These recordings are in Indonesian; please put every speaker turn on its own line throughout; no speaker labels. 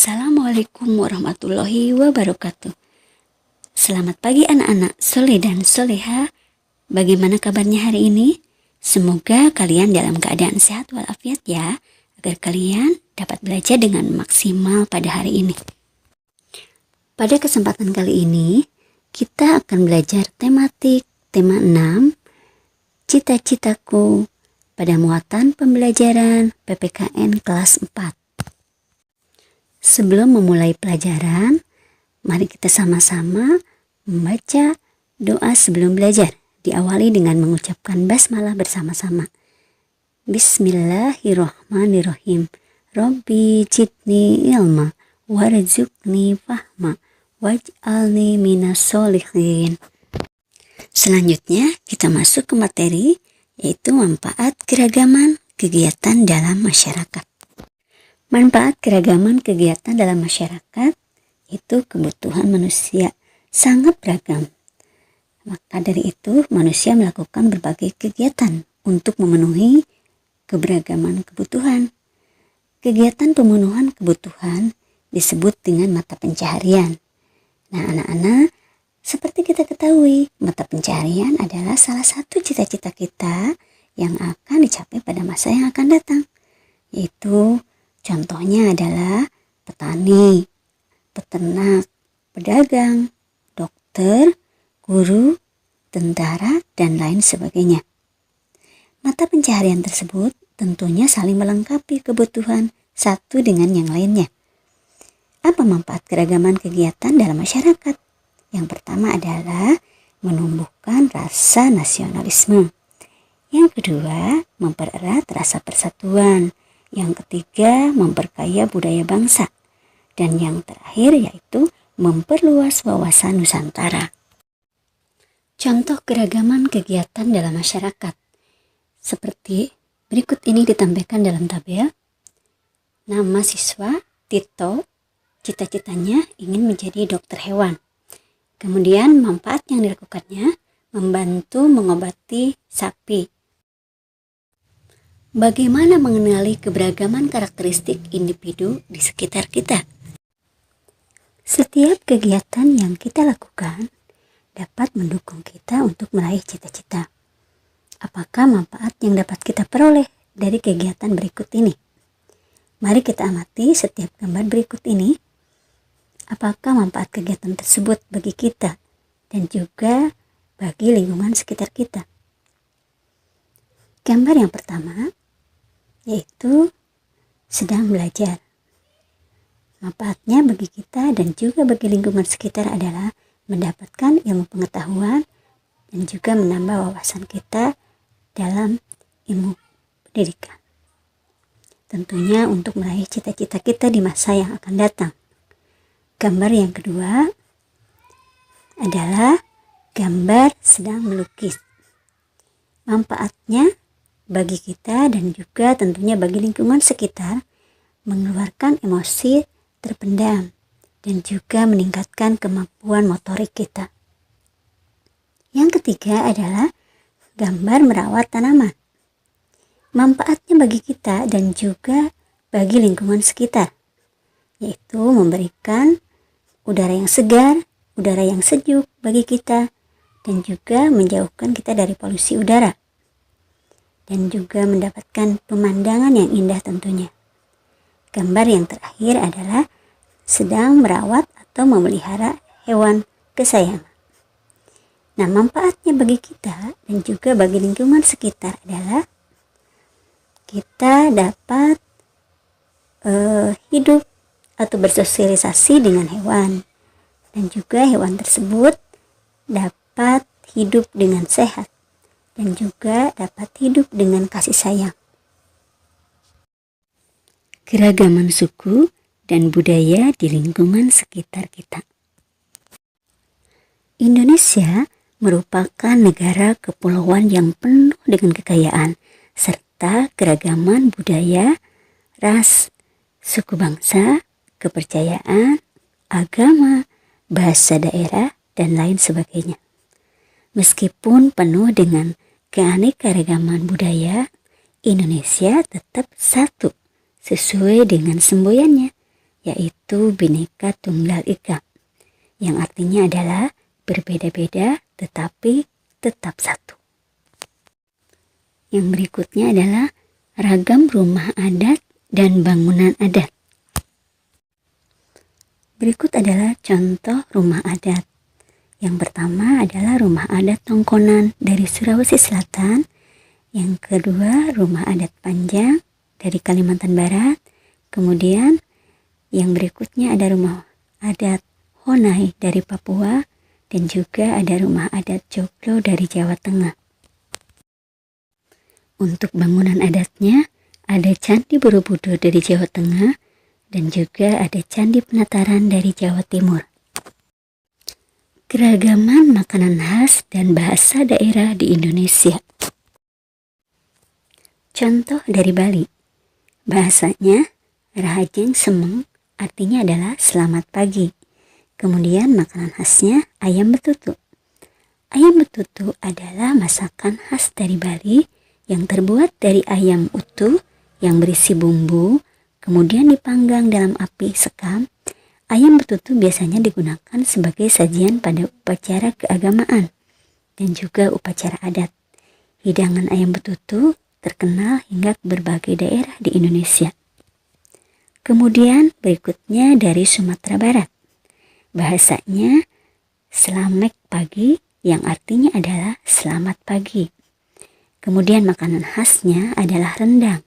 Assalamualaikum warahmatullahi wabarakatuh. Selamat pagi anak-anak soleh dan soleha. Bagaimana kabarnya hari ini? Semoga kalian dalam keadaan sehat walafiat ya, agar kalian dapat belajar dengan maksimal pada hari ini. Pada kesempatan kali ini, kita akan belajar tematik tema 6, cita-citaku pada muatan pembelajaran PPKN kelas 4. Sebelum memulai pelajaran, mari kita sama-sama membaca doa sebelum belajar. Diawali dengan mengucapkan basmalah bersama-sama. Bismillahirrahmanirrahim. Rabbi jidni ilma warzuqni fahma waj'alni minas sholihin. Selanjutnya kita masuk ke materi, yaitu manfaat keragaman kegiatan dalam masyarakat. Manfaat keragaman kegiatan dalam masyarakat itu kebutuhan manusia sangat beragam. Maka dari itu manusia melakukan berbagai kegiatan untuk memenuhi keberagaman kebutuhan. Kegiatan pemenuhan kebutuhan disebut dengan mata pencaharian. Nah anak-anak, seperti kita ketahui, mata pencaharian adalah salah satu cita-cita kita yang akan dicapai pada masa yang akan datang, yaitu contohnya adalah petani, peternak, pedagang, dokter, guru, tentara, dan lain sebagainya. Mata pencaharian tersebut tentunya saling melengkapi kebutuhan satu dengan yang lainnya. Apa manfaat keragaman kegiatan dalam masyarakat? Yang pertama adalah menumbuhkan rasa nasionalisme. Yang kedua, mempererat rasa persatuan. Yang ketiga, memperkaya budaya bangsa. Dan yang terakhir yaitu memperluas wawasan Nusantara. Contoh keragaman kegiatan dalam masyarakat seperti berikut ini ditampilkan dalam tabel. Nama siswa Tito, cita-citanya ingin menjadi dokter hewan. Kemudian manfaat yang dilakukannya membantu mengobati sapi. Bagaimana mengenali keberagaman karakteristik individu di sekitar kita? Setiap kegiatan yang kita lakukan dapat mendukung kita untuk meraih cita-cita. Apakah manfaat yang dapat kita peroleh dari kegiatan berikut ini? Mari kita amati setiap gambar berikut ini. Apakah manfaat kegiatan tersebut bagi kita dan juga bagi lingkungan sekitar kita? Gambar yang pertama yaitu sedang belajar. Manfaatnya bagi kita dan juga bagi lingkungan sekitar adalah mendapatkan ilmu pengetahuan dan juga menambah wawasan kita dalam ilmu pendidikan. Tentunya untuk meraih cita-cita kita di masa yang akan datang. Gambar yang kedua adalah gambar sedang melukis. Manfaatnya bagi kita dan juga tentunya bagi lingkungan sekitar mengeluarkan emosi terpendam dan juga meningkatkan kemampuan motorik kita. Yang ketiga adalah gambar merawat tanaman. Manfaatnya bagi kita dan juga bagi lingkungan sekitar, yaitu memberikan udara yang segar, udara yang sejuk bagi kita, dan juga menjauhkan kita dari polusi udara. Dan juga mendapatkan pemandangan yang indah tentunya. Gambar yang terakhir adalah sedang merawat atau memelihara hewan kesayangan. Nah, manfaatnya bagi kita dan juga bagi lingkungan sekitar adalah kita dapat hidup atau bersosialisasi dengan hewan. Dan juga hewan tersebut dapat hidup dengan sehat. Dan juga dapat hidup dengan kasih sayang. Keragaman suku dan budaya di lingkungan sekitar kita. Indonesia merupakan negara kepulauan yang penuh dengan kekayaan serta keragaman budaya, ras, suku bangsa, kepercayaan, agama, bahasa daerah, dan lain sebagainya. Meskipun penuh dengan keanekaragaman budaya, Indonesia tetap satu sesuai dengan semboyannya, yaitu Bhinneka Tunggal Ika, yang artinya adalah berbeda-beda tetapi tetap satu. Yang berikutnya adalah ragam rumah adat dan bangunan adat. Berikut adalah contoh rumah adat. Yang pertama adalah rumah adat Tongkonan dari Sulawesi Selatan. Yang kedua rumah adat Panjang dari Kalimantan Barat. Kemudian yang berikutnya ada rumah adat Honai dari Papua. Dan juga ada rumah adat Joglo dari Jawa Tengah. Untuk bangunan adatnya ada Candi Borobudur dari Jawa Tengah. Dan juga ada Candi Penataran dari Jawa Timur. Keragaman makanan khas dan bahasa daerah di Indonesia. Contoh dari Bali. Bahasanya Rahajeng Semeng, artinya adalah selamat pagi. Kemudian makanan khasnya ayam betutu. Ayam betutu adalah masakan khas dari Bali yang terbuat dari ayam utuh yang berisi bumbu, kemudian dipanggang dalam api sekam. Ayam betutu biasanya digunakan sebagai sajian pada upacara keagamaan dan juga upacara adat. Hidangan ayam betutu terkenal hingga ke berbagai daerah di Indonesia. Kemudian berikutnya dari Sumatera Barat. Bahasanya Selamek pagi, yang artinya adalah selamat pagi. Kemudian makanan khasnya adalah rendang.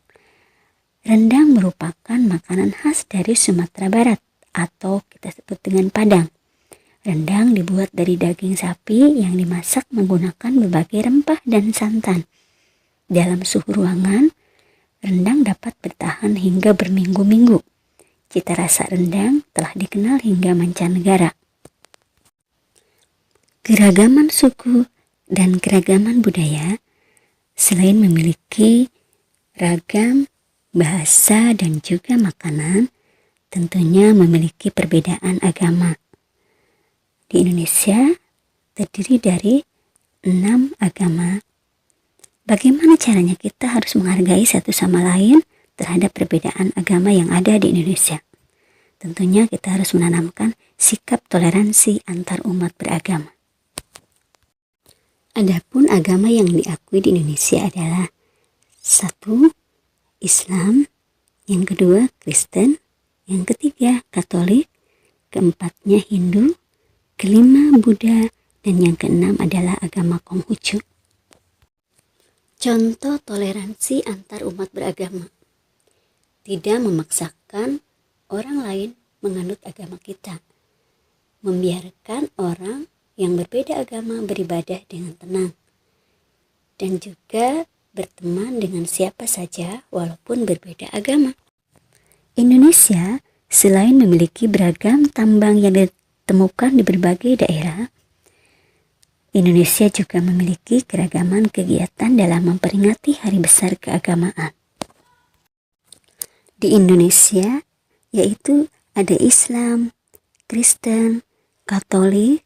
Rendang merupakan makanan khas dari Sumatera Barat atau kita sebut dengan Padang. Rendang dibuat dari daging sapi yang dimasak menggunakan berbagai rempah dan santan. Dalam suhu ruangan, rendang dapat bertahan hingga berminggu-minggu. Cita rasa rendang telah dikenal hingga mancanegara. Keragaman suku dan keragaman budaya selain memiliki ragam bahasa dan juga makanan, tentunya memiliki perbedaan agama. Di Indonesia terdiri dari 6 agama. Bagaimana caranya kita harus menghargai satu sama lain terhadap perbedaan agama yang ada di Indonesia? Tentunya kita harus menanamkan sikap toleransi antar umat beragama. Adapun agama yang diakui di Indonesia adalah 1. Islam, yang kedua Kristen, yang ketiga Katolik, keempatnya Hindu, kelima Buddha, dan yang keenam adalah agama Konghucu. Contoh toleransi antar umat beragama. Tidak memaksakan orang lain menganut agama kita. Membiarkan orang yang berbeda agama beribadah dengan tenang. Dan juga berteman dengan siapa saja walaupun berbeda agama. Indonesia selain memiliki beragam tambang yang ditemukan di berbagai daerah, Indonesia juga memiliki keragaman kegiatan dalam memperingati hari besar keagamaan. Di Indonesia, yaitu ada Islam, Kristen, Katolik,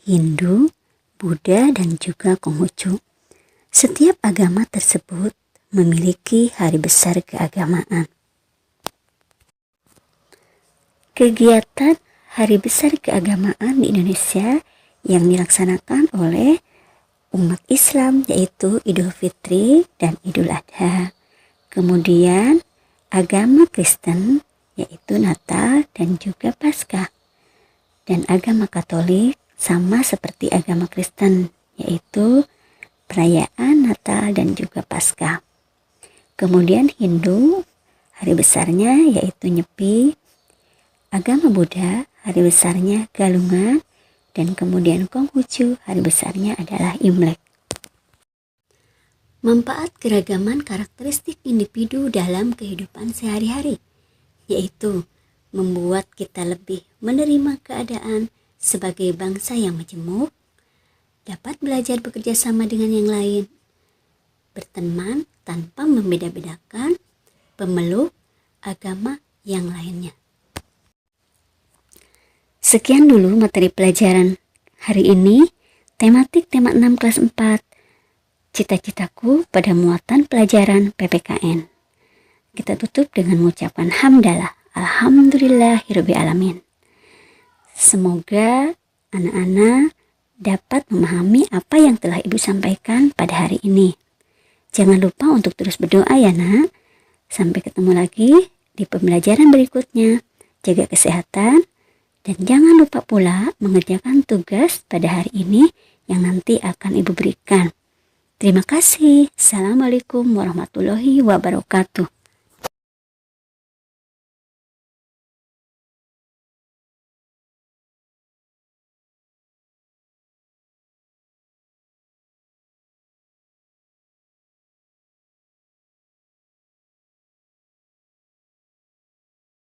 Hindu, Buddha, dan juga Konghucu. Setiap agama tersebut memiliki hari besar keagamaan. Kegiatan hari besar keagamaan di Indonesia yang dilaksanakan oleh umat Islam yaitu Idul Fitri dan Idul Adha. Kemudian agama Kristen yaitu Natal dan juga Paskah. Dan agama Katolik sama seperti agama Kristen yaitu perayaan Natal dan juga Paskah. Kemudian Hindu hari besarnya yaitu Nyepi. Agama Buddha hari besarnya Galungan. Dan kemudian Konghucu hari besarnya adalah Imlek. Manfaat keragaman karakteristik individu dalam kehidupan sehari-hari, yaitu membuat kita lebih menerima keadaan sebagai bangsa yang majemuk, dapat belajar bekerja sama dengan yang lain, berteman tanpa membeda-bedakan, pemeluk agama yang lainnya. Sekian dulu materi pelajaran hari ini, tematik tema 6 kelas 4, cita-citaku pada muatan pelajaran PPKN. Kita tutup dengan mengucapkan hamdalah. Alhamdulillahirabbil alamin. Semoga anak-anak dapat memahami apa yang telah Ibu sampaikan pada hari ini. Jangan lupa untuk terus berdoa ya nak. Sampai ketemu lagi di pembelajaran berikutnya. Jaga kesehatan dan jangan lupa pula mengerjakan tugas pada hari ini yang nanti akan Ibu berikan. Terima kasih. Assalamualaikum warahmatullahi wabarakatuh.